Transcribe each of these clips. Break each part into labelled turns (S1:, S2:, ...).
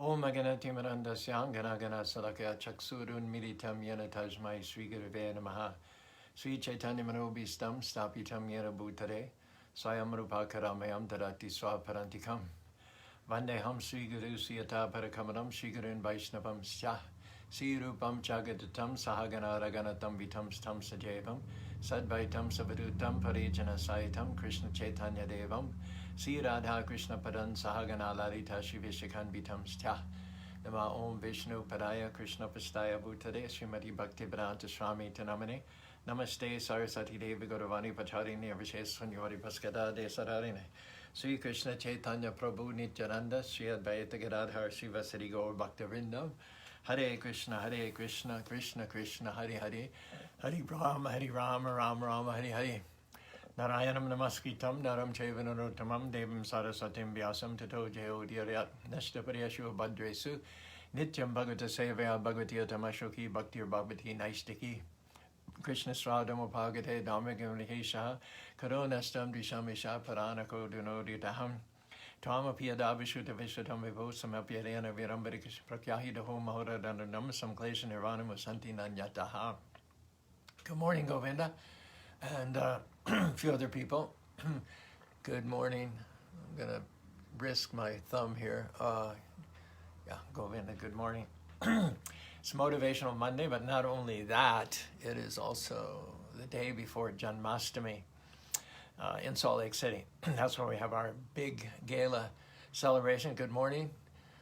S1: Om Aganatimarandasya Ganagana Salakya Chaksurun Militam Yena Tajmai Sri Gurave Namaha Sri Chaitanya Manobhistam Stapitam Yena Bhutare Swayam Rupa Karamayam Dadati Swaparantikam Vandeham Sri Guru Siyata Parakamanam Sri Gurun Vaishnavam Sya Sri Rupam Chagadatam Sahagana Raganatam Vitam Stam Sajevam Sadvaitam Savadutam Parijana Saitam Krishna Chaitanya Devam Sri Radha Krishna Padan Sahagana Lalita Shri Vishakhan Vitam Stya Nama Om Vishnu Padaya Krishna Pastaya Bhutade Srimati Bhakti Vedanta Swami Tanamane Namaste Sarasati Devi Gauravani Pacharini Avisheswanyori Paskada De Sararine Sri Krishna Chaitanya Prabhu Nityananda Sri Advaita Gadadhar Sri Vasari Gaur Bhaktivinoda Hare Krishna, Krishna Krishna, Hare Hare, Hare Rama, Rama Rama, Hare Hare. Narayanam Namaskritam, Naram Chaiva Narottamam, Devam Sarasatim Vyasam, Tato Jayo Dhyarayat, Nashtapariyashu Bhadresu, Nityam Bhagavata Sevaya Bhagavati Tamashoki, Bhaktir Bhavati Naistiki, Krishna Sradam Upagate, Dhammagam Lihesha, Karonastam Dishamisha, Paranako Dunoditaham. Tama Piyadavishuta Vishutam Vivo Samapyadena Virambarikish Prakyahidaho Mahoradanam Samklesha Nirvanam Santi Nanyataha. Good morning, Govinda, and a few other people. Good morning. I'm going to risk my thumb here. Govinda, good morning. It's Motivational Monday, but not only that, it is also the day before Janmashtami. In Salt Lake City. That's where we have our big gala celebration. Good morning,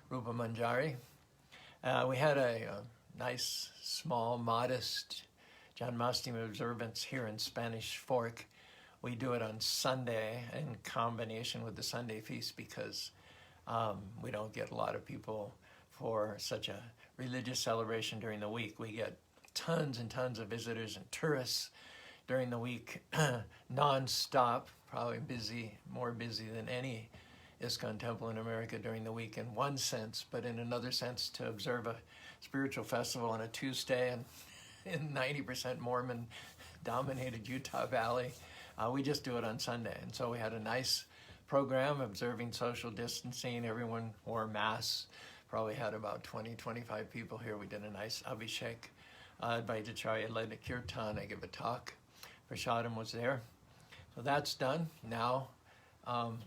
S1: Rupa Manjari. We had a nice, small, modest Janmashtami observance here in Spanish Fork. We do it on Sunday in combination with the Sunday feast because we don't get a lot of people for such a religious celebration during the week. We get tons and tons of visitors and tourists during the week, non-stop, probably more busy than any ISKCON temple in America during the week in one sense, but in another sense to observe a spiritual festival on a Tuesday and in 90% Mormon-dominated Utah Valley, we just do it on Sunday. And so we had a nice program observing social distancing. Everyone wore masks. Probably had about 20, 25 people here. We did a nice Abhishek. Advaitacharya led a kirtan. I give a talk. Prashadam was there. So that's done. Now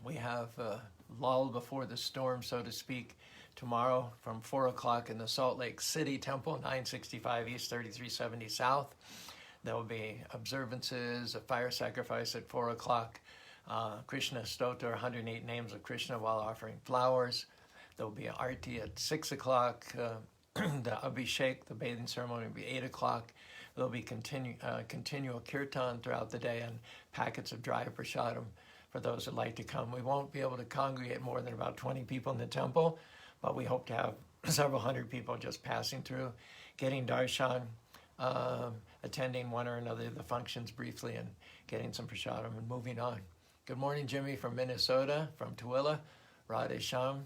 S1: we have a lull before the storm, so to speak. Tomorrow from 4 o'clock in the Salt Lake City Temple, 965 East, 3370 South. There will be observances, a fire sacrifice at 4 o'clock, Krishna Stotra, 108 names of Krishna while offering flowers. There will be an arti at 6 o'clock. The Abhishek, the bathing ceremony, will be 8 o'clock. There'll be continual kirtan throughout the day and packets of dry prasadam for those that like to come. We won't be able to congregate more than about 20 people in the temple, but we hope to have several hundred people just passing through, getting darshan, attending one or another of the functions briefly and getting some prasadam and moving on. Good morning, Jimmy from Minnesota, from Tooele, Radhe Sham.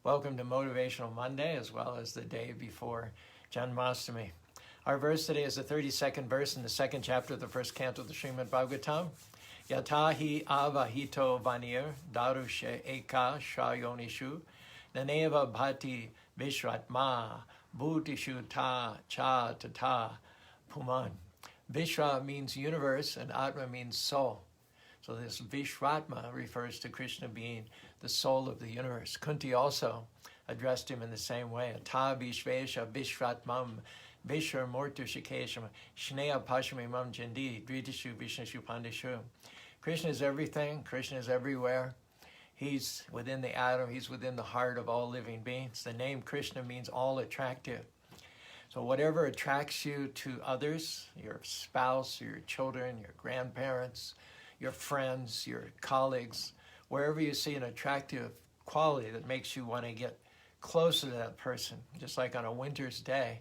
S1: Welcome to Motivational Monday, as well as the day before Janmashtami. Our verse today is the 32nd verse in the second chapter of the first canto of the Srimad Bhagavatam. Yatahi avahito vanir darushe eka shayonishu naneva bhati vishratma bhutishu ta cha tata puman. Vishra means universe and Atma means soul. So this Vishratma refers to Krishna being the soul of the universe. Kunti also addressed him in the same way. Ata vishvesha vishratmam Vishra Mortu Shikesham Shneya Pashmimam Jindi Dridishu Vishnu Pandishu. Krishna is everything, Krishna is everywhere. He's within the atom, he's within the heart of all living beings. The name Krishna means all attractive. So whatever attracts you to others, your spouse, your children, your grandparents, your friends, your colleagues, wherever you see an attractive quality that makes you want to get closer to that person, just like on a winter's day,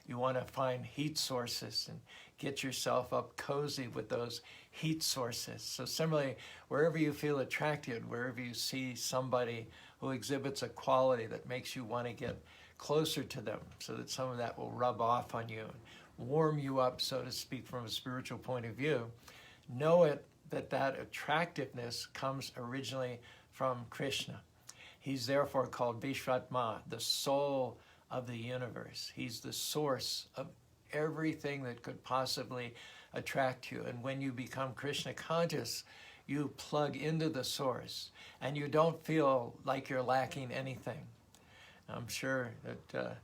S1: you want to find heat sources and get yourself up cozy with those heat sources. So similarly, wherever you feel attracted, wherever you see somebody who exhibits a quality that makes you want to get closer to them so that some of that will rub off on you and warm you up, so to speak, from a spiritual point of view, know it that attractiveness comes originally from Krishna. He's therefore called Vishvatma, the soul of the universe. He's the source of everything that could possibly attract you. And when you become Krishna conscious, you plug into the source and you don't feel like you're lacking anything. I'm sure that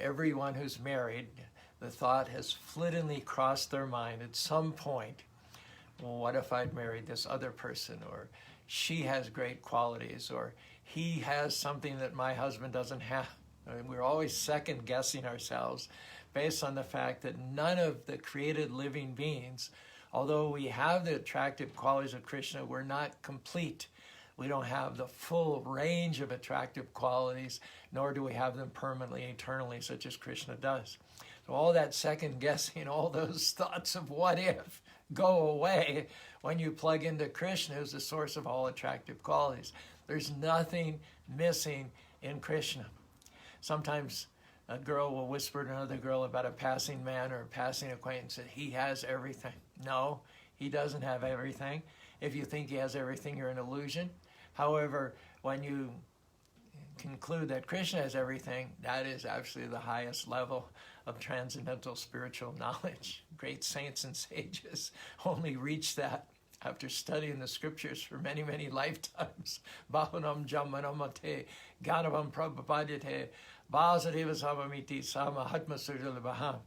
S1: everyone who's married, the thought has flittingly crossed their mind at some point, well, what if I'd married this other person? Or she has great qualities, or he has something that my husband doesn't have. I mean, we're always second guessing ourselves based on the fact that none of the created living beings, although we have the attractive qualities of Krishna, we're not complete. We don't have the full range of attractive qualities, nor do we have them permanently, eternally, such as Krishna does. So all that second guessing, all those thoughts of what if, go away when you plug into Krishna, who's the source of all attractive qualities. There's nothing missing in Krishna. Sometimes a girl will whisper to another girl about a passing man or a passing acquaintance that he has everything. No, he doesn't have everything. If you think he has everything, you're an illusion. However, when you conclude that Krishna has everything, that is actually the highest level of transcendental spiritual knowledge. Great saints and sages only reach that after studying the scriptures for many, many lifetimes. Bahunam jamanamate, ganavam prabhapadite, vasudeva samamiti samahatma sujalabaha.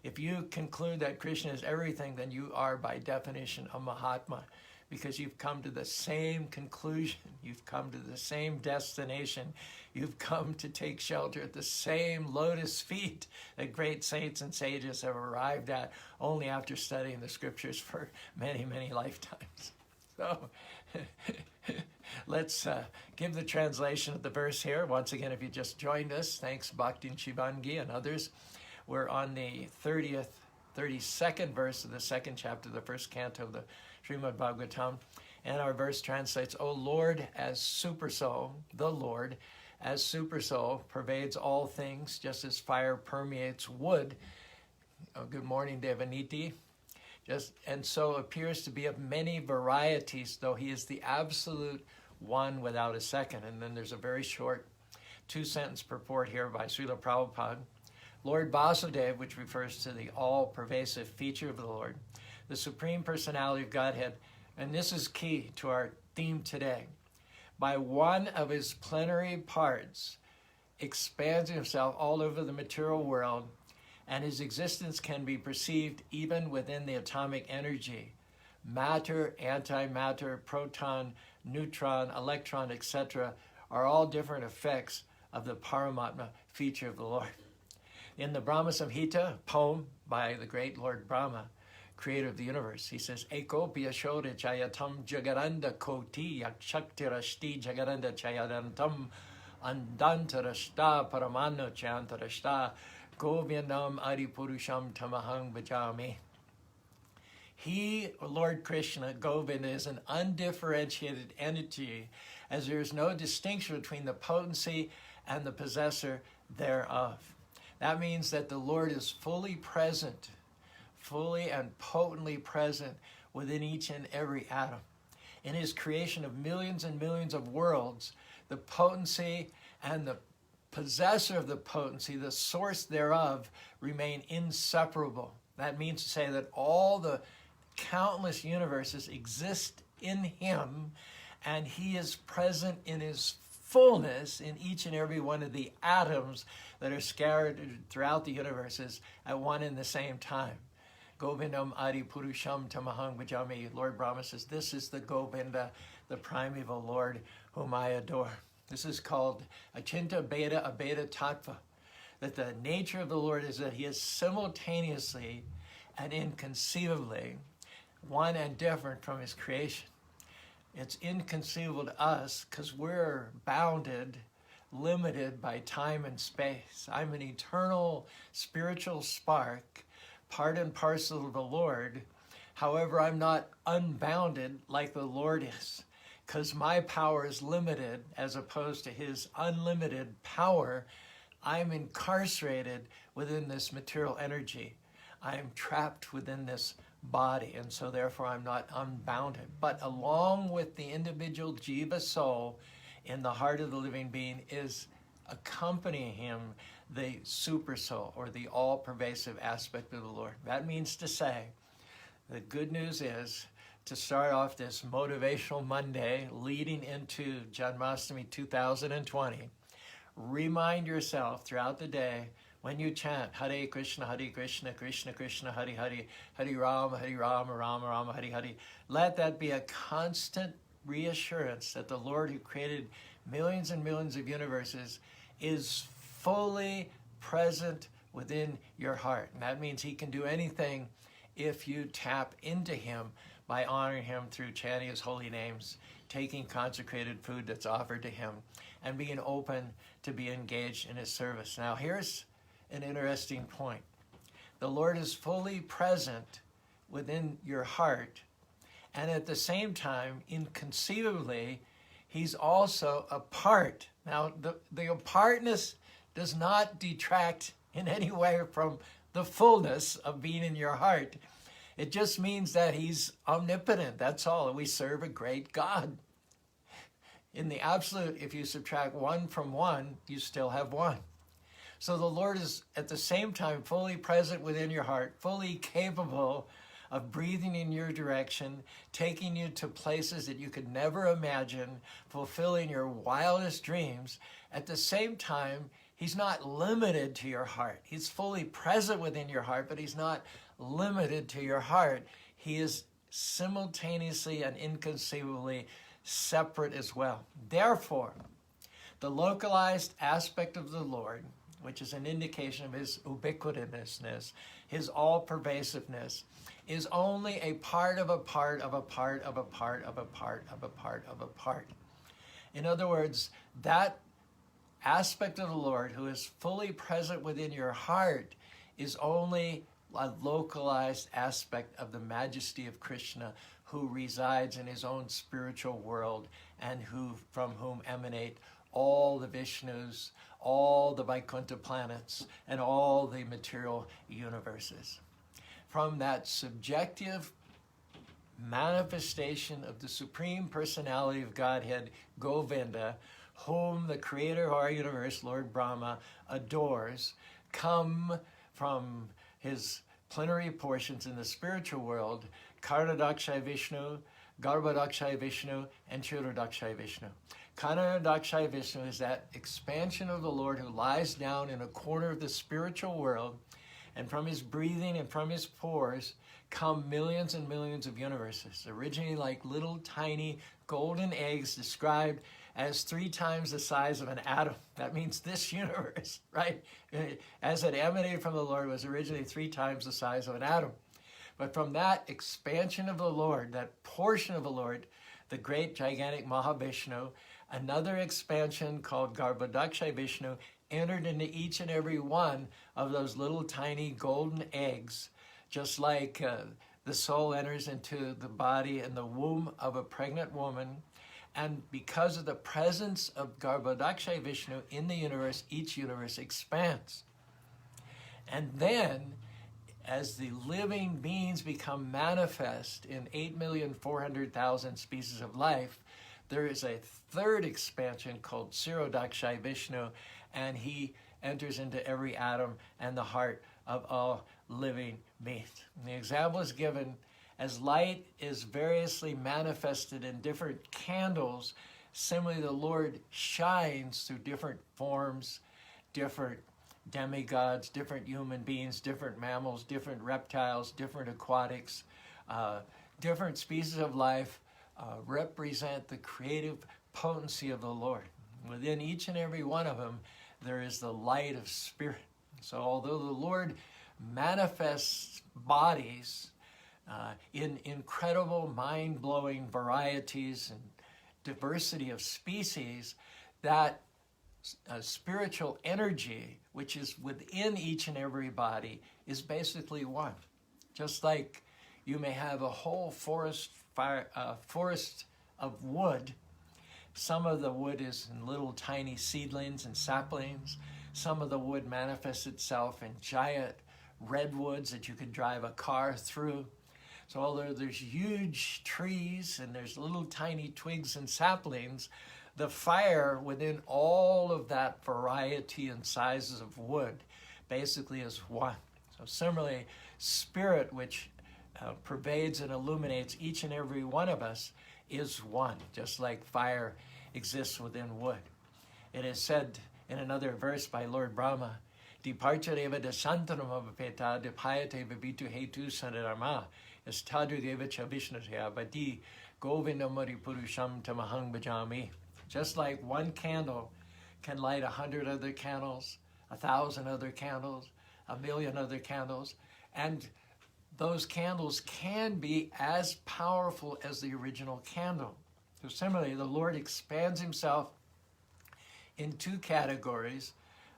S1: If you conclude that Krishna is everything, then you are by definition a Mahatma, because you've come to the same conclusion. You've come to the same destination. You've come to take shelter at the same lotus feet that great saints and sages have arrived at only after studying the scriptures for many, many lifetimes. So let's give the translation of the verse here. Once again, if you just joined us, thanks Bhaktin Shivangi and others. We're on the 32nd verse of the second chapter, the first canto of the Srimad Bhagavatam. And our verse translates, O Lord, as Supersoul, the Lord, as Supersoul, pervades all things, just as fire permeates wood. Oh, good morning, Devaniti. And so appears to be of many varieties, though he is the absolute one without a second. And then there's a very short 2-sentence purport here by Srila Prabhupada. Lord Vasudeva, which refers to the all-pervasive feature of the Lord, the Supreme Personality of Godhead, and this is key to our theme today, by one of his plenary parts, expands himself all over the material world, and his existence can be perceived even within the atomic energy. Matter, antimatter, proton, neutron, electron, etc. are all different effects of the Paramatma feature of the Lord. In the Brahma Samhita, poem by the great Lord Brahma, creator of the universe, he says, Eko piyashore chayatam jagaranda koti yakshaktirashti jagaranda chayadantam andantarashta paramano chayantarashta govindam adipurusham tamahang bhajami. He, Lord Krishna, Govinda, is an undifferentiated entity, as there is no distinction between the potency and the possessor thereof. That means that the Lord is fully present, fully and potently present within each and every atom. In his creation of millions and millions of worlds, the potency and the possessor of the potency, the source thereof, remain inseparable. That means to say that all the countless universes exist in him, and he is present in his fullness in each and every one of the atoms that are scattered throughout the universes at one and the same time. Govindam Adi Purusham Tamahang Bhajami. Lord Brahma says, this is the Govinda, the primeval Lord whom I adore. This is called Achinta Beta Abeta Tattva. That the nature of the Lord is that he is simultaneously and inconceivably one and different from his creation. It's inconceivable to us because we're bounded, limited by time and space. I'm an eternal spiritual spark, part and parcel of the Lord. However, I'm not unbounded like the Lord is, because my power is limited as opposed to his unlimited power. I'm incarcerated within this material energy. I am trapped within this body, and so therefore I'm not unbounded. But along with the individual jiva soul in the heart of the living being is accompanying him the super soul, or the all-pervasive aspect of the Lord. That means to say, the good news is, to start off this Motivational Monday leading into Janmashtami 2020, remind yourself throughout the day, when you chant Hare Krishna, Krishna Krishna, Hare Hare, Hare Rama, Rama Rama, Hare Hare, let that be a constant reassurance that the Lord who created millions and millions of universes is fully present within your heart. And that means he can do anything if you tap into him by honoring him through chanting his holy names, taking consecrated food that's offered to him, and being open to be engaged in his service. Now, here's an interesting point. The Lord is fully present within your heart, and at the same time, inconceivably, he's also apart. Now, the apartness does not detract in any way from the fullness of being in your heart. It just means that he's omnipotent, that's all. We serve a great God. In the absolute, if you subtract one from one, you still have one. So the Lord is at the same time fully present within your heart, fully capable of breathing in your direction, taking you to places that you could never imagine, fulfilling your wildest dreams. At the same time, he's not limited to your heart. He's fully present within your heart, but he's not limited to your heart. He is simultaneously and inconceivably separate as well. Therefore, the localized aspect of the Lord, which is an indication of his ubiquitousness, his all-pervasiveness, is only a part of a part of a part of a part of a part of a part of a part. In other words, that aspect of the Lord who is fully present within your heart is only a localized aspect of the majesty of Krishna, who resides in his own spiritual world and from whom emanate all the Vishnus, all the Vaikuntha planets, and all the material universes. From that subjective manifestation of the Supreme Personality of Godhead, Govinda, whom the creator of our universe, Lord Brahma, adores, come from his plenary portions in the spiritual world, Karnadakshay Vishnu, Garbhadakshay Vishnu, and Churudakshay Vishnu. Karnadakshay Vishnu is that expansion of the Lord who lies down in a corner of the spiritual world, and from his breathing and from his pores come millions and millions of universes, originally like little tiny golden eggs described as 3 times the size of an atom. That means this universe, right? As it emanated from the Lord, was originally 3 times the size of an atom. But from that expansion of the Lord, that portion of the Lord, the great gigantic Mahavishnu, another expansion called Garbhadakshay Vishnu entered into each and every one of those little tiny golden eggs, just like the soul enters into the body and the womb of a pregnant woman. And because of the presence of Garbhadakshay Vishnu in the universe, each universe expands. And then, as the living beings become manifest in 8,400,000 species of life, there is a third expansion called Kshirodakshay Vishnu, and he enters into every atom and the heart of all living beings. And the example is given as light is variously manifested in different candles. Similarly, the Lord shines through different forms, different demigods, different human beings, different mammals, different reptiles, different aquatics, different species of life represent the creative potency of the Lord. Within each and every one of them, there is the light of spirit. So although the Lord manifests bodies in incredible, mind-blowing varieties and diversity of species, that spiritual energy, which is within each and every body, is basically one. Just like you may have a whole forest of wood. Some of the wood is in little tiny seedlings and saplings. Some of the wood manifests itself in giant redwoods that you could drive a car through. So although there's huge trees and there's little tiny twigs and saplings, the fire within all of that variety and sizes of wood basically is one. So similarly, spirit, which pervades and illuminates each and every one of us, is one, just like fire exists within wood. It is said in another verse by Lord Brahma, Departureva dasantanam avapeta dipayate vibitu hetu sanarama estadu devacha vishnatya badi govindamari purusham tamahang bhajami. Just like one candle can light 100 other candles, 1,000 other candles, 1,000,000 other candles, and those candles can be as powerful as the original candle. So similarly, the Lord expands himself in two categories,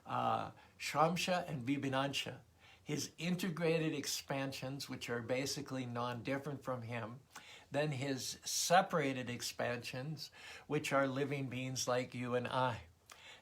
S1: Shramsha and Vibhinansha. His integrated expansions, which are basically non-different from him, then his separated expansions, which are living beings like you and I.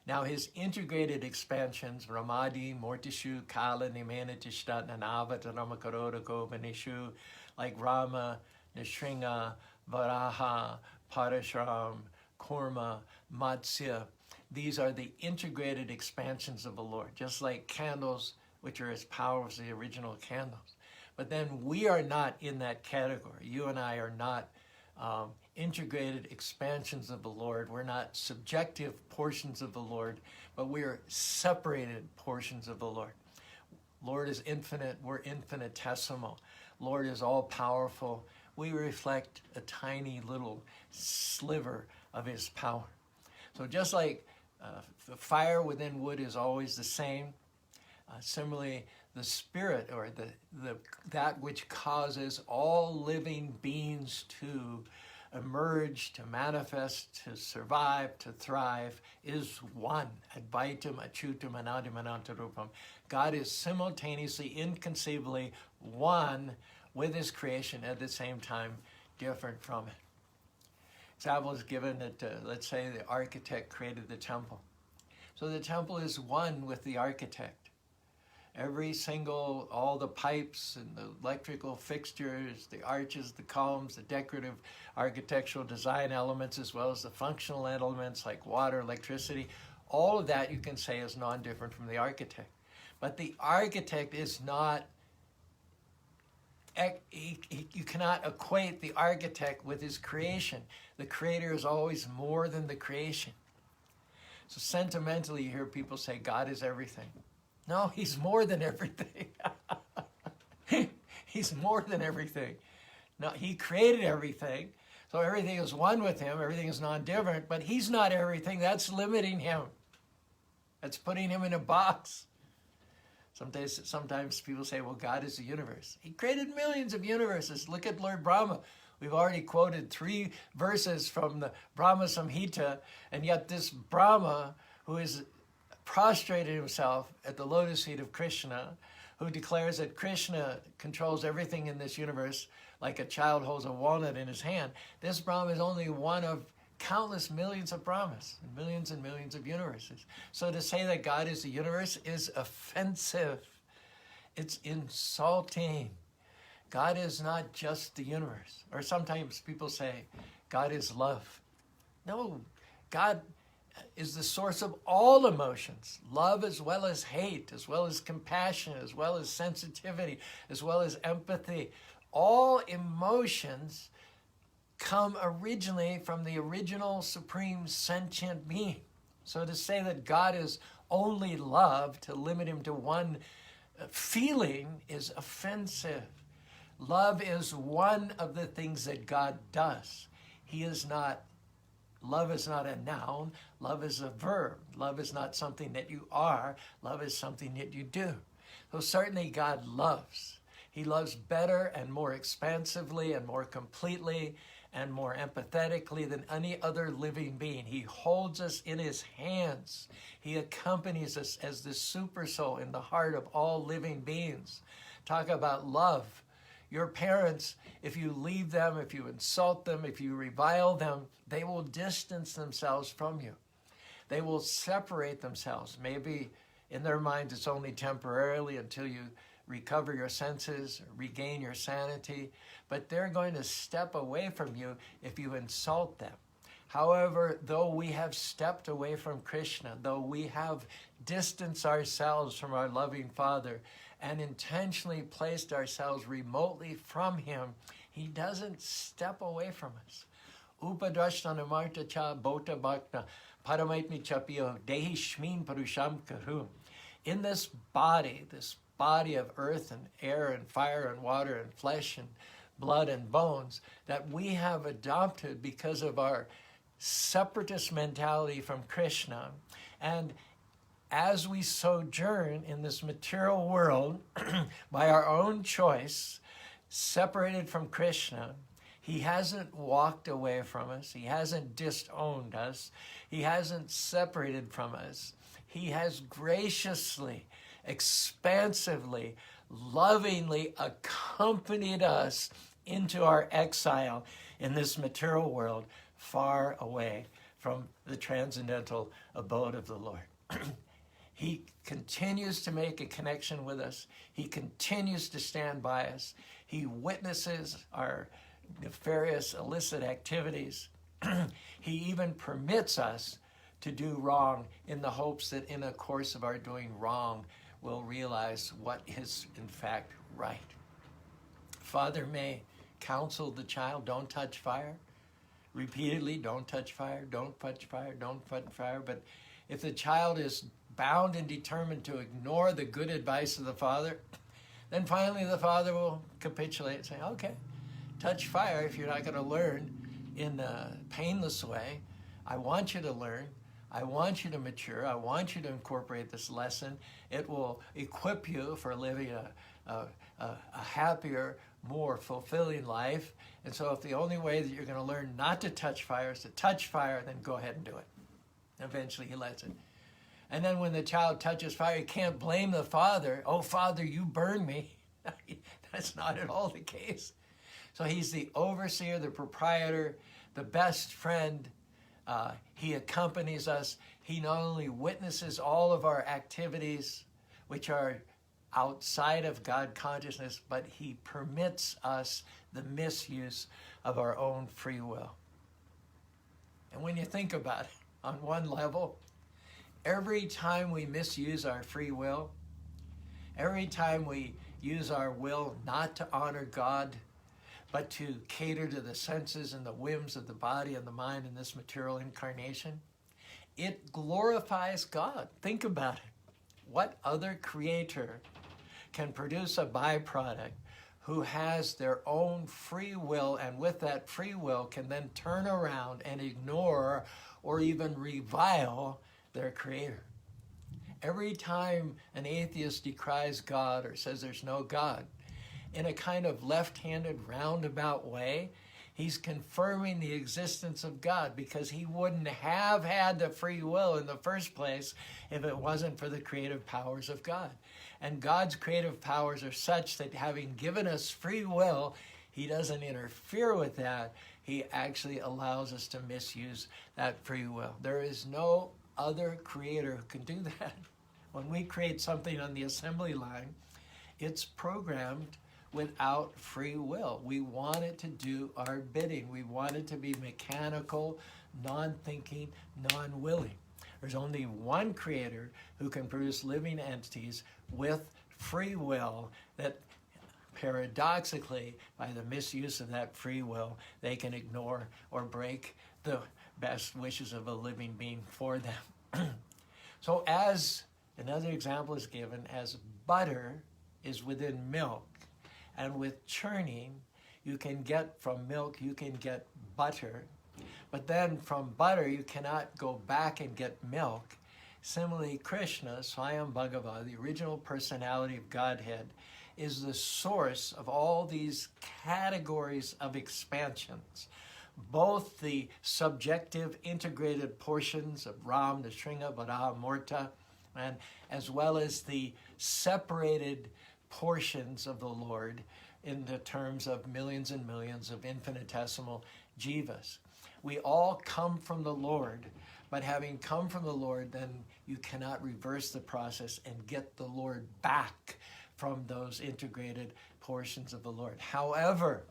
S1: Now his integrated expansions, Ramadi, Mortishu, Kala, Nimena, Tishtat, Nanavata, Ramakaroda, Govanishu, like Rama, Nishringa, Varaha, Parashram, Kurma, Matsya. These are the integrated expansions of the Lord, just like candles, which are as powerful as the original candles. But then we are not in that category. You and I are not integrated expansions of the Lord. We're not subjective portions of the Lord, but we're separated portions of the Lord. Lord is infinite. We're infinitesimal. Lord is all-powerful. We reflect a tiny little sliver of his power. So just like the fire within wood is always the same, similarly, the spirit, or that which causes all living beings to emerge, to manifest, to survive, to thrive, is one. Advaitam, Achyutam, Anadim, Anantarupam. God is simultaneously, inconceivably one with his creation, at the same time different from it. Example is given that, let's say, the architect created the temple. So the temple is one with the architect. All the pipes and the electrical fixtures, the arches, the columns, the decorative architectural design elements, as well as the functional elements like water, electricity, all of that you can say is non-different from the architect. But the architect is not, you cannot equate the architect with his creation. The creator is always more than the creation. So sentimentally, you hear people say God is everything. No, he's more than everything. He's more than everything. No, he created everything, so everything is one with him, everything is non-different, but he's not everything. That's limiting him. That's putting him in a box. Sometimes people say, well, God is the universe. He created millions of universes. Look at Lord Brahma. We've already quoted 3 verses from the Brahma Samhita, and yet this Brahma, who is prostrated himself at the lotus feet of Krishna, who declares that Krishna controls everything in this universe like a child holds a walnut in his hand. This Brahma is only one of countless millions of Brahmas, and millions of universes. So to say that God is the universe is offensive. It's insulting. God is not just the universe. Or sometimes people say, God is love. No, God is the source of all emotions, love as well as hate, as well as compassion, as well as sensitivity, as well as empathy. All emotions come originally from the original supreme sentient being. So to say that God is only love, to limit him to one feeling, is offensive. Love is one of the things that God does. Love is not a noun. Love is a verb. Love is not something that you are. Love is something that you do. So certainly God loves. He loves better and more expansively and more completely and more empathetically than any other living being. He holds us in his hands. He accompanies us as the super soul in the heart of all living beings. Talk about love. Your parents, if you leave them, if you insult them, if you revile them, they will distance themselves from you. They will separate themselves. Maybe in their minds it's only temporarily until you recover your senses, regain your sanity, but they're going to step away from you if you insult them. However, though we have stepped away from Krishna, though we have distanced ourselves from our loving Father and intentionally placed ourselves remotely from him, he doesn't step away from us. Upadrashtanamarta cha bhota bhakta paramaitmi chapiyo dehi shmin parusham karu. In this body of earth and air and fire and water and flesh and blood and bones that we have adopted because of our separatist mentality from Krishna, and as we sojourn in this material world by our own choice, separated from Krishna, he hasn't walked away from us. He hasn't disowned us. He hasn't separated from us. He has graciously, expansively, lovingly accompanied us into our exile in this material world, far away from the transcendental abode of the Lord. He continues to make a connection with us. He continues to stand by us. He witnesses our nefarious, illicit activities. He even permits us to do wrong in the hopes that in the course of our doing wrong, we'll realize what is in fact right. Father may counsel the child, don't touch fire. Repeatedly, don't touch fire, don't touch fire, don't touch fire. But if the child is bound and determined to ignore the good advice of the father, then finally the father will capitulate and say, okay, touch fire if you're not going to learn in a painless way. I want you to learn. I want you to mature. I want you to incorporate this lesson. It will equip you for living a happier, more fulfilling life. And so if the only way that you're going to learn not to touch fire is to touch fire, then go ahead and do it. Eventually he lets it. And then when the child touches fire, he can't blame the father. Oh, Father, you burned me. That's not at all the case. So he's the overseer, the proprietor, the best friend. He accompanies us. He not only witnesses all of our activities, which are outside of God consciousness, but he permits us the misuse of our own free will. And when you think about it, on one level, every time we misuse our free will, every time we use our will not to honor God, but to cater to the senses and the whims of the body and the mind in this material incarnation, it glorifies God. Think about it. What other creator can produce a byproduct who has their own free will, and with that free will can then turn around and ignore or even revile their creator? Every time an atheist decries God or says there's no God, in a kind of left-handed roundabout way, he's confirming the existence of God, because he wouldn't have had the free will in the first place if it wasn't for the creative powers of God. And God's creative powers are such that having given us free will, he doesn't interfere with that. He actually allows us to misuse that free will. There is no other creator who can do that. When we create something on the assembly line, it's programmed without free will. We want it to do our bidding. We want it to be mechanical, non-thinking, non-willing. There's only one creator who can produce living entities with free will that paradoxically, by the misuse of that free will, they can ignore or break the best wishes of a living being for them. So as another example is given, as butter is within milk, and with churning, you can get from milk, you can get butter. But then from butter, you cannot go back and get milk. Similarly, Krishna, Swayam Bhagava, the original personality of Godhead, is the source of all these categories of expansions. Both the subjective integrated portions of Ram, Nrsimha, Varaha, Morta, and as well as the separated portions of the Lord in the terms of millions and millions of infinitesimal jivas. We all come from the Lord, but having come from the Lord, then you cannot reverse the process and get the Lord back from those integrated portions of the Lord. However,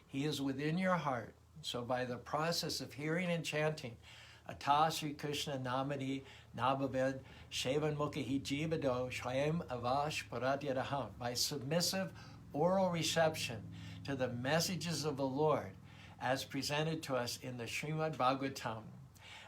S1: he is within your heart. So by the process of hearing and chanting, Ata Sri Krishna Namadi Nabaved Shevan Mukhi Jibado Shayam Avash Paratyadaham, by submissive oral reception to the messages of the Lord as presented to us in the Srimad Bhagavatam,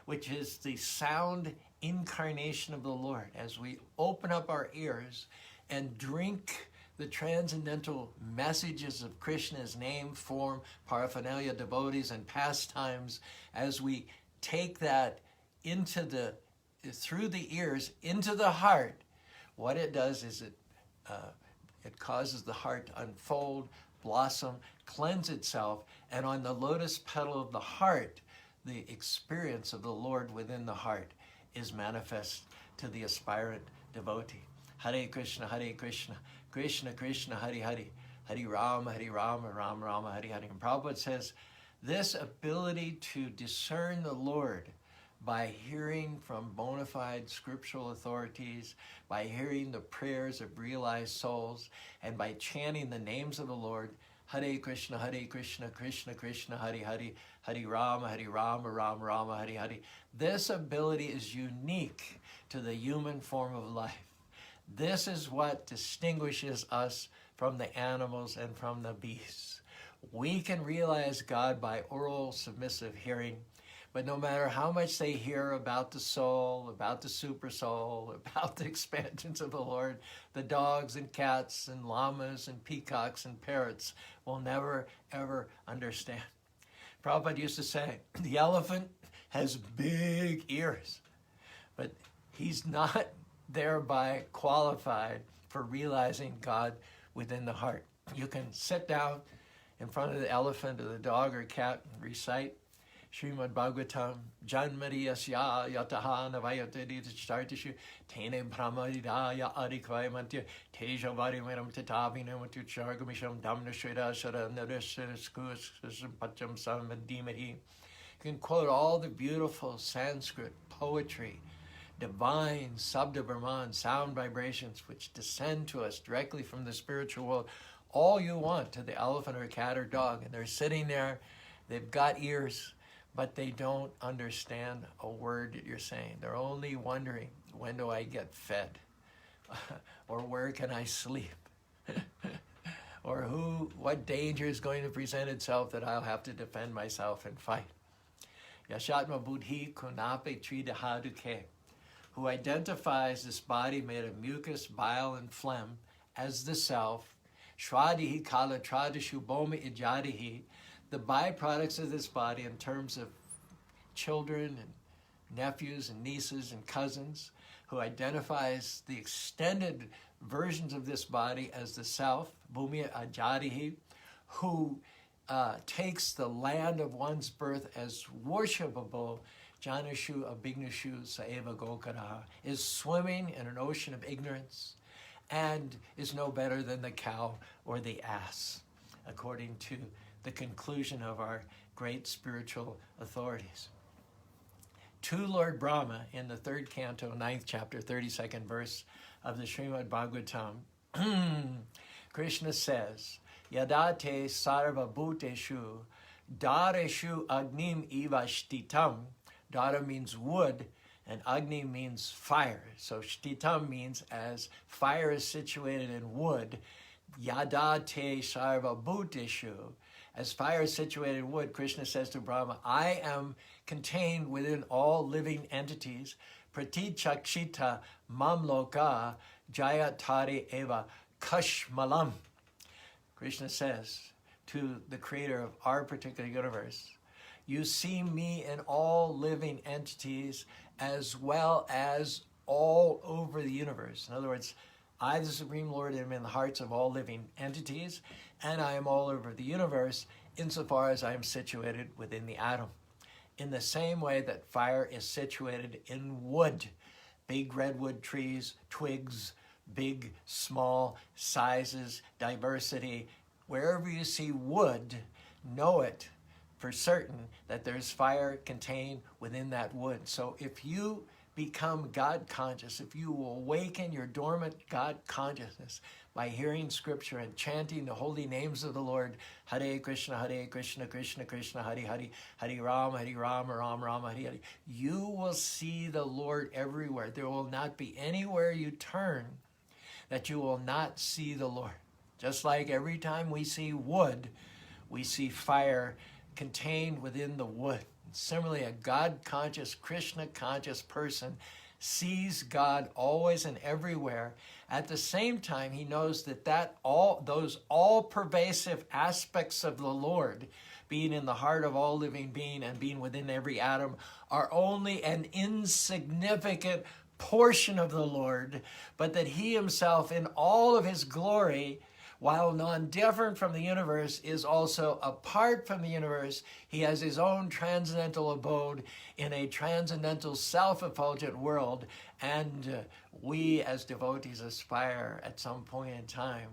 S1: which is the sound incarnation of the Lord, as we open up our ears and drink the transcendental messages of Krishna's name, form, paraphernalia, devotees, and pastimes, as we take that through the ears into the heart, what it does is it causes the heart to unfold, blossom, cleanse itself, and on the lotus petal of the heart, the experience of the Lord within the heart is manifest to the aspirant devotee. Hare Krishna, Krishna Krishna, Hare Hare, Hare Rama, Rama Rama, Hare Hare. And Prabhupada says, this ability to discern the Lord by hearing from bona fide scriptural authorities, by hearing the prayers of realized souls, and by chanting the names of the Lord, Hare Krishna, Krishna Krishna, Hare Hare, Hare Rama, Rama Rama, Hare Hare. This ability is unique to the human form of life. This is what distinguishes us from the animals and from the beasts. We can realize God by oral submissive hearing, but no matter how much they hear about the soul, about the super soul, about the expansions of the Lord, the dogs and cats and llamas and peacocks and parrots will never, ever understand. Prabhupada used to say, the elephant has big ears, but he's not thereby qualified for realizing God within the heart. You can sit down in front of the elephant or the dog or cat and recite Srimad Bhagavatam, Janmari Yasya Yataha Navayatadi Chartishu, Tene Brahmadaya Adikvai Mantya, Teja Varimaram Tatavinam Chargamisham Damna Shreda Shara Nariskus Pacham Samadimahi. You can quote all the beautiful Sanskrit poetry, divine Sabda Brahman, sound vibrations which descend to us directly from the spiritual world, all you want to the elephant or cat or dog. And they're sitting there, they've got ears, but they don't understand a word that you're saying. They're only wondering, when do I get fed? Or where can I sleep? Or what danger is going to present itself that I'll have to defend myself and fight? Yashatma Buddhi Kunape Tridahaduke, who identifies this body made of mucus, bile, and phlegm as the self, Shwadihi Kala Tradishu Boma Ijadihi, the byproducts of this body in terms of children and nephews and nieces and cousins, who identifies the extended versions of this body as the self, Bhumi Ajadihi, who takes the land of one's birth as worshipable, Janashu Abhignashu Saeva Gokaraha, is swimming in an ocean of ignorance and is no better than the cow or the ass, according to the conclusion of our great spiritual authorities. To Lord Brahma, in the 3rd canto, 9th chapter, 32nd verse of the Srimad Bhagavatam, Krishna says, Yadate sarva bhuteshu dareshu agnim iva shtitam. Dara means wood, and Agni means fire. So shtitam means as fire is situated in wood, Yadate sarva bhuteshu. As fire is situated in wood, Krishna says to Brahma, I am contained within all living entities. Pratichakshita mamloka jayatari eva kashmalam. Krishna says to the creator of our particular universe, you see me in all living entities as well as all over the universe. In other words, I, the Supreme Lord, am in the hearts of all living entities, and I am all over the universe insofar as I am situated within the atom. In the same way that fire is situated in wood, big redwood trees, twigs, big, small sizes, diversity. Wherever you see wood, know it for certain that there's fire contained within that wood. So if you become God conscious, if you will awaken your dormant God consciousness by hearing scripture and chanting the holy names of the Lord, Hare Krishna, Krishna Krishna, Hare Hare, Hare Rama, Ram Rama, Hare Hare, you will see the Lord everywhere. There will not be anywhere you turn that you will not see the Lord. Just like every time we see wood, we see fire contained within the wood. Similarly, a God-conscious, Krishna-conscious person sees God always and everywhere. At the same time, he knows that those all-pervasive aspects of the Lord, being in the heart of all living being and being within every atom, are only an insignificant portion of the Lord, but that he himself, in all of his glory, while non-different from the universe, is also apart from the universe. He has his own transcendental abode in a transcendental self-effulgent world, and we as devotees aspire at some point in time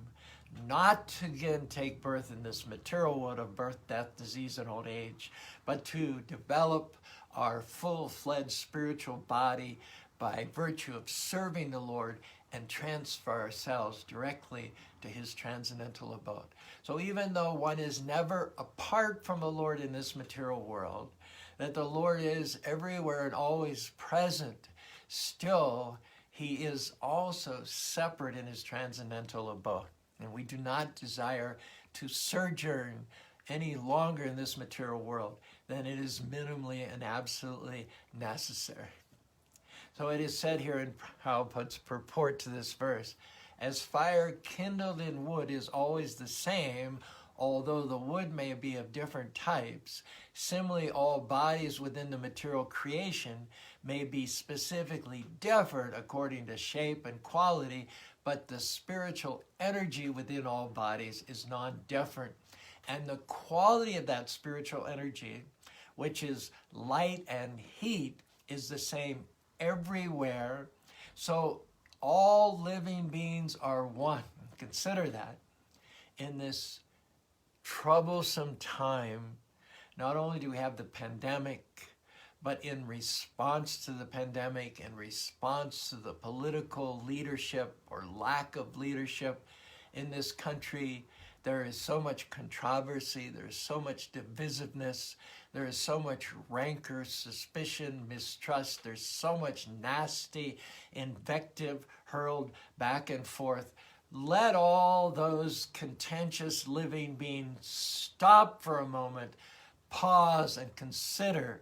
S1: not to again take birth in this material world of birth, death, disease, and old age, but to develop our full-fledged spiritual body by virtue of serving the Lord and transfer ourselves directly to his transcendental abode. So even though one is never apart from the Lord in this material world, that the Lord is everywhere and always present, still he is also separate in his transcendental abode. And we do not desire to sojourn any longer in this material world than it is minimally and absolutely necessary. So it is said here in Prabhupada's purport to this verse, as fire kindled in wood is always the same, although the wood may be of different types, similarly all bodies within the material creation may be specifically different according to shape and quality, but the spiritual energy within all bodies is non-different. And the quality of that spiritual energy, which is light and heat, is the same everywhere. So all living beings are one. Consider that in this troublesome time, not only do we have the pandemic, but in response to the pandemic, in response to the political leadership or lack of leadership in this country, there is so much controversy, there is so much divisiveness, there is so much rancor, suspicion, mistrust, there's so much nasty invective hurled back and forth. Let all those contentious living beings stop for a moment, pause, and consider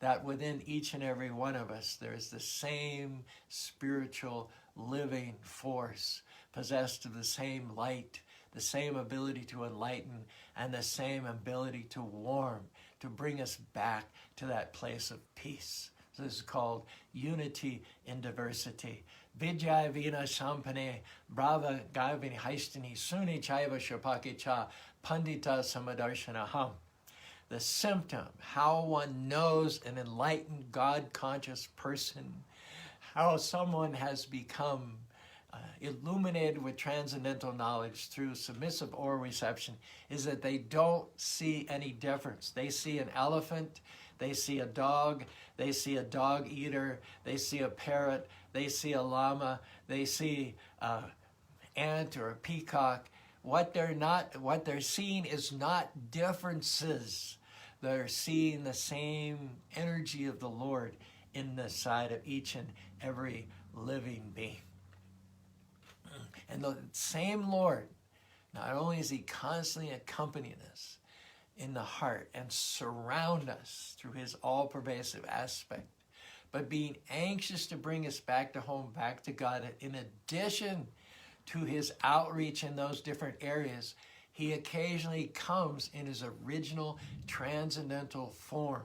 S1: that within each and every one of us there is the same spiritual living force, possessed of the same light, the same ability to enlighten, and the same ability to warm, to bring us back to that place of peace. So this is called unity in diversity. Vijay vina sampane brava gavini haistini suni chaiva shapake cha pandita samadarshana. The symptom, how one knows an enlightened God-conscious person, how someone has become illuminated with transcendental knowledge through submissive oral reception, is that they don't see any difference. They see an elephant, they see a dog, they see a dog eater, they see a parrot, they see a llama, they see an ant or a peacock. What they're seeing is not differences. They're seeing the same energy of the Lord in the side of each and every living being. And the same Lord, not only is he constantly accompanying us in the heart and surround us through his all-pervasive aspect, but being anxious to bring us back to home, back to God, in addition to his outreach in those different areas, he occasionally comes in his original transcendental form.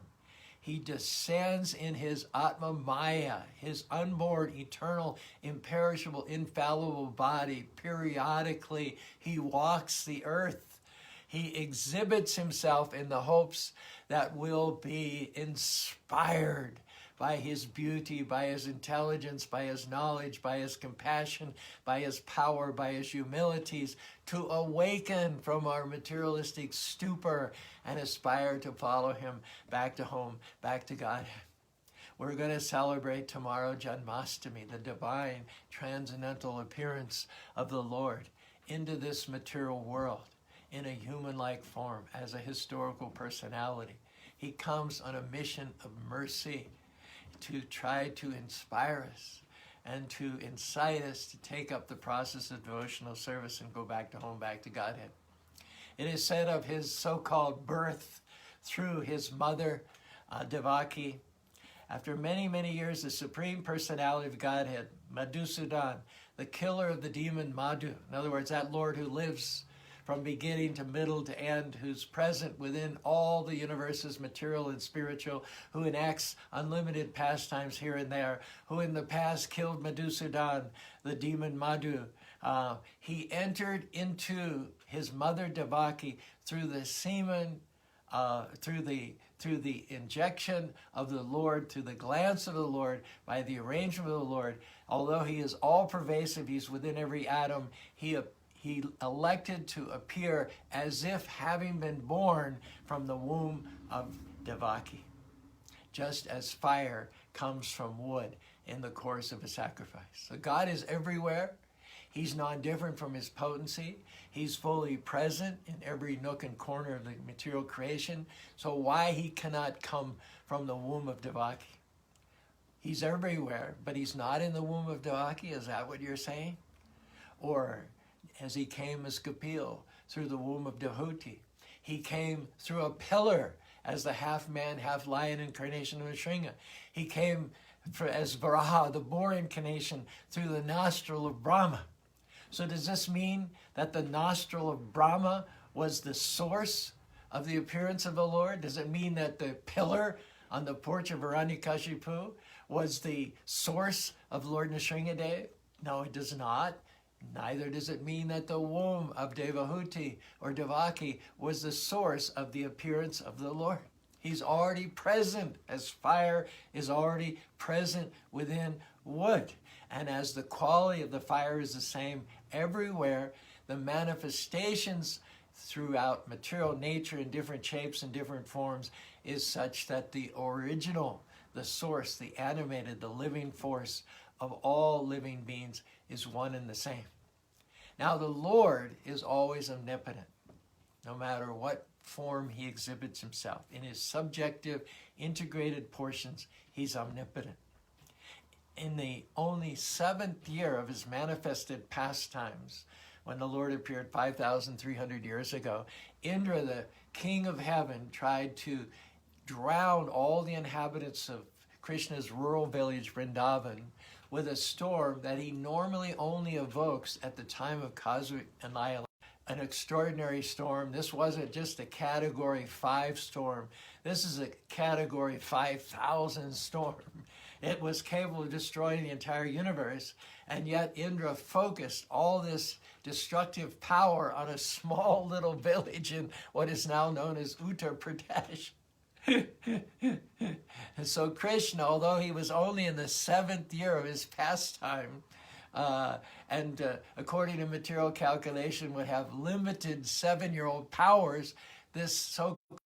S1: He descends in his Atma Maya, his unborn, eternal, imperishable, infallible body. Periodically, he walks the earth. He exhibits himself in the hopes that we'll be inspired by his beauty, by his intelligence, by his knowledge, by his compassion, by his power, by his humilities, to awaken from our materialistic stupor and aspire to follow him back to home, back to God. We're going to celebrate tomorrow Janmashtami, the divine transcendental appearance of the Lord into this material world in a human-like form as a historical personality. He comes on a mission of mercy to try to inspire us and to incite us to take up the process of devotional service and go back to home, back to Godhead. It is said of his so-called birth through his mother, Devaki, after many, many years, the Supreme Personality of Godhead, Madhusudan, the killer of the demon Madhu, in other words, that Lord who lives from beginning to middle to end, who's present within all the universes, material and spiritual, who enacts unlimited pastimes here and there, who in the past killed Madhusudan, the demon Madhu. He entered into his mother Devaki through the semen, through the injection of the Lord, through the glance of the Lord, by the arrangement of the Lord. Although he is all pervasive, he's within every atom, he elected to appear as if having been born from the womb of Devaki, just as fire comes from wood in the course of a sacrifice. So God is everywhere. He's non-different from his potency. He's fully present in every nook and corner of the material creation. So why he cannot come from the womb of Devaki? He's everywhere, but he's not in the womb of Devaki? Is that what you're saying? Or as he came as Kapil through the womb of Dehuti. He came through a pillar as the half-man, half-lion incarnation of Nrsimha. He came as Varaha, the boar incarnation, through the nostril of Brahma. So does this mean that the nostril of Brahma was the source of the appearance of the Lord? Does it mean that the pillar on the porch of Hiranyakashipu was the source of Lord Nrsimhadev? No, it does not. Neither does it mean that the womb of Devahuti or Devaki was the source of the appearance of the Lord. He's already present, as fire is already present within wood. And as the quality of the fire is the same everywhere, the manifestations throughout material nature in different shapes and different forms is such that the original, the source, the animated, the living force of all living beings is one and the same. Now the Lord is always omnipotent, no matter what form he exhibits himself. In his subjective, integrated portions, he's omnipotent. In the only 7th year of his manifested pastimes, when the Lord appeared 5,300 years ago, Indra, the king of heaven, tried to drown all the inhabitants of Krishna's rural village, Vrindavan, with a storm that he normally only evokes at the time of cosmic annihilation. An extraordinary storm. This wasn't just a category 5 storm. This is a category 5,000 storm. It was capable of destroying the entire universe, and yet Indra focused all this destructive power on a small little village in what is now known as Uttar Pradesh. And so Krishna, although he was only in the 7th year of his pastime, and according to material calculation would have limited 7-year-old powers, this so-called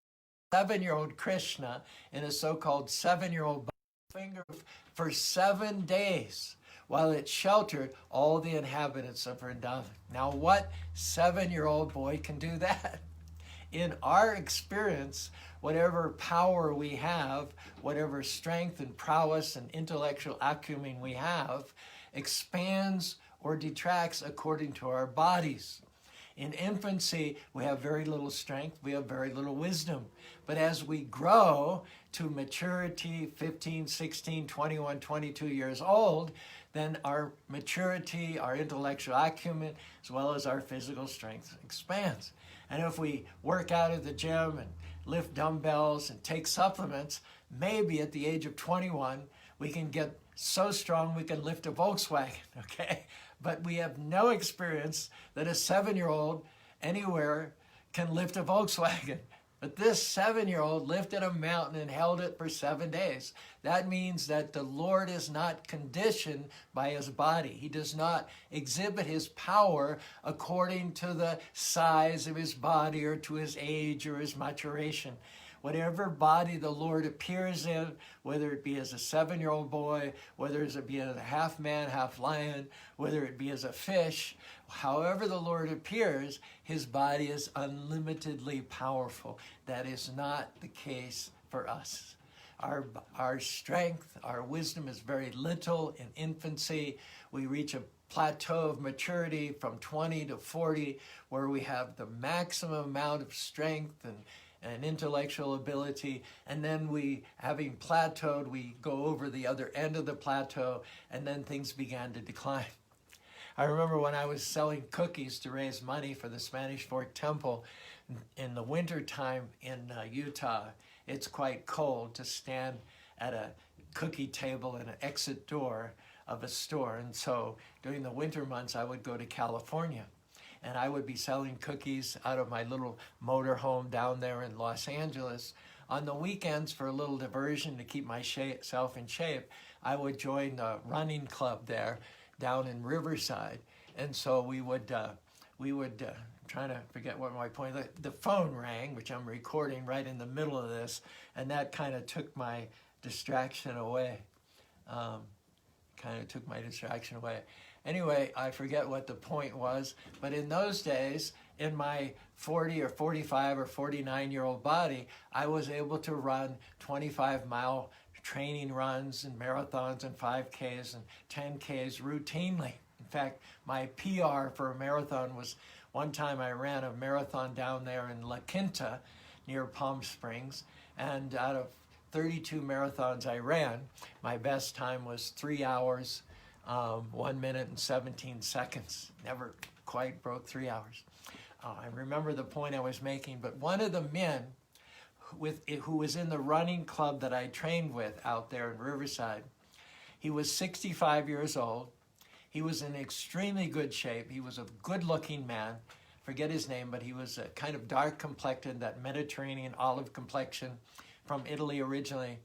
S1: 7-year-old Krishna in a so-called 7-year-old finger for 7 days while it sheltered all the inhabitants of Vrindavan. Now what 7-year-old boy can do that? In our experience, whatever power we have, whatever strength and prowess and intellectual acumen we have, expands or detracts according to our bodies. In infancy, we have very little strength, we have very little wisdom. But as we grow to maturity, 15, 16, 21, 22 years old, then our maturity, our intellectual acumen, as well as our physical strength expands. And if we work out at the gym and lift dumbbells and take supplements, maybe at the age of 21, we can get so strong we can lift a Volkswagen, okay? But we have no experience that a 7-year-old anywhere can lift a Volkswagen. But this 7-year-old lifted a mountain and held it for 7 days. That means that the Lord is not conditioned by his body. He does not exhibit his power according to the size of his body or to his age or his maturation. whatever body the Lord appears in, whether it be as a 7-year-old boy, whether it be as a half man, half lion, whether it be as a fish, however the Lord appears, his body is unlimitedly powerful. That is not the case for us. Our strength, our wisdom is very little in infancy. We reach a plateau of maturity from 20 to 40 where we have the maximum amount of strength and intellectual ability, and then we, having plateaued, we go over the other end of the plateau, and then things began to decline. I remember when I was selling cookies to raise money for the Spanish Fort Temple in the winter time in Utah. It's quite cold to stand at a cookie table in an exit door of a store. And so during the winter months, I would go to California and I would be selling cookies out of my little motor home down there in Los Angeles. On the weekends, for a little diversion to keep myself in shape, I would join the running club there down in Riverside. And so we would trying to forget what my point, the phone rang, which I'm recording right in the middle of this, and that kind of took my distraction away. Anyway, I forget what the point was, but in those days, in my 40 or 45 or 49-year-old body, I was able to run 25-mile training runs and marathons and 5Ks and 10Ks routinely. In fact, my PR for a marathon was one time I ran a marathon down there in La Quinta near Palm Springs, and out of 32 marathons I ran, my best time was 3 hours, 1 minute and 17 seconds. Never quite broke 3 hours. I remember the point I was making, but one of the men who was in the running club that I trained with out there in Riverside, he was 65 years old. He was in extremely good shape. He was a good-looking man. Forget his name, but he was a kind of dark-complected, that Mediterranean olive complexion from Italy originally.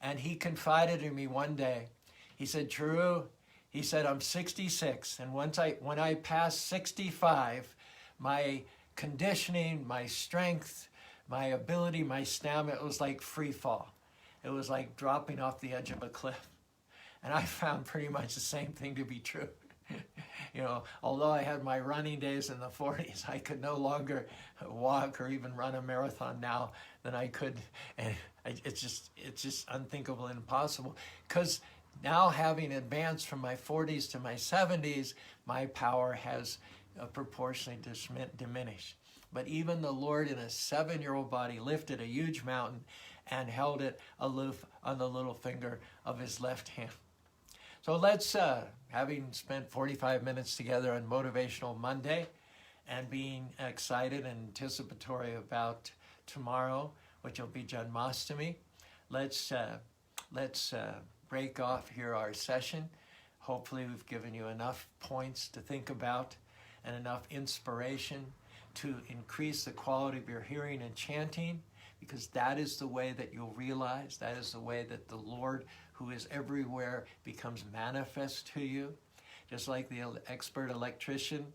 S1: And he confided in me one day. He said, Caru, he said, I'm 66, and when I passed 65, my conditioning, my strength, my ability, my stamina, it was like free fall. It was like dropping off the edge of a cliff. And I found pretty much the same thing to be true. You know, although I had my running days in the 40s, I could no longer walk or even run a marathon now than I could. And it's just unthinkable and impossible. Because now, having advanced from my 40s to my 70s, my power has proportionally diminished. But even the Lord in a 7-year-old body lifted a huge mountain and held it aloof on the little finger of his left hand. So let's, having spent 45 minutes together on Motivational Monday and being excited and anticipatory about tomorrow, which will be Janmashtami, let's break off here our session. Hopefully we've given you enough points to think about and enough inspiration to increase the quality of your hearing and chanting, because that is the way that you'll realize, that is the way that the Lord, who is everywhere, becomes manifest to you. Just like the expert electrician,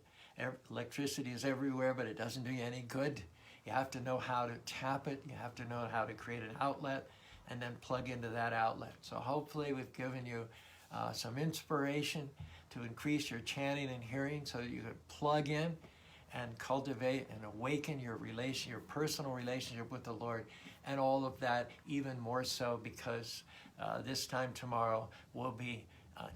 S1: electricity is everywhere, but it doesn't do you any good. You have to know how to tap it, you have to know how to create an outlet, and then plug into that outlet. So hopefully we've given you some inspiration to increase your chanting and hearing so that you can plug in and cultivate and awaken your personal relationship with the Lord, and all of that even more so because this time tomorrow we'll be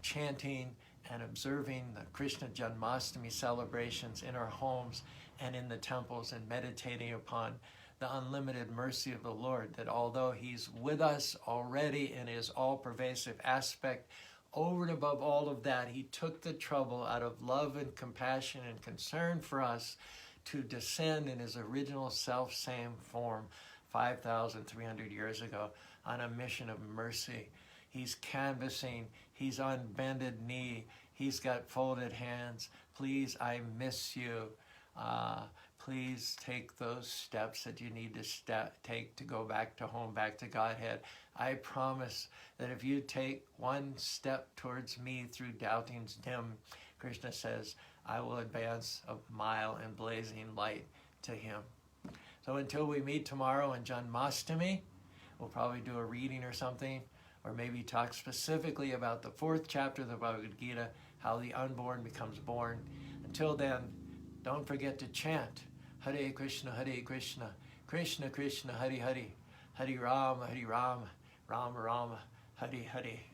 S1: chanting and observing the Krishna Janmashtami celebrations in our homes and in the temples, and meditating upon the unlimited mercy of the Lord, that although He's with us already in His all-pervasive aspect, over and above all of that, He took the trouble out of love and compassion and concern for us to descend in His original self-same form 5,300 years ago on a mission of mercy. He's canvassing, He's on bended knee, He's got folded hands. Please, I miss you. Please take those steps that you need to take to go back to home, back to Godhead. I promise that if you take one step towards me through doubting's dim, Krishna says, I will advance a mile in blazing light to Him. So until we meet tomorrow on Janmashtami, we'll probably do a reading or something, or maybe talk specifically about the 4th chapter of the Bhagavad Gita, how the unborn becomes born. Until then, don't forget to chant Hare Krishna, Krishna Krishna, Hare Hare, Hare Rama, Rama Rama, Hare Hare.